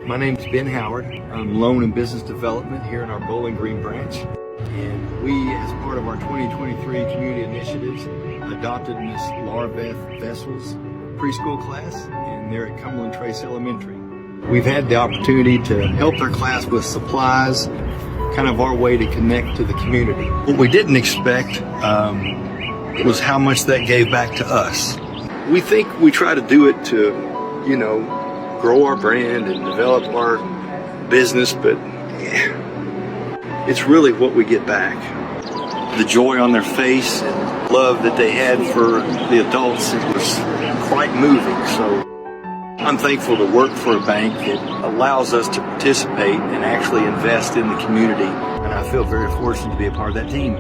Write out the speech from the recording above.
My name's Ben Howard. I'm Loan and Business Development here in our Bowling Green branch. And we, as part of our 2023 community initiatives, adopted Miss Laura Beth Vessel's preschool class, and they're at Cumberland Trace Elementary. We've had the opportunity to help their class with supplies, kind of our way to connect to the community. What we didn't expect was how much that gave back to us. We think we try to do it to, grow our brand and develop our business, but it's really what we get back. The joy on their face and love that they had for the adults, it was quite moving. So I'm thankful to work for a bank that allows us to participate and actually invest in the community, and I feel very fortunate to be a part of that team.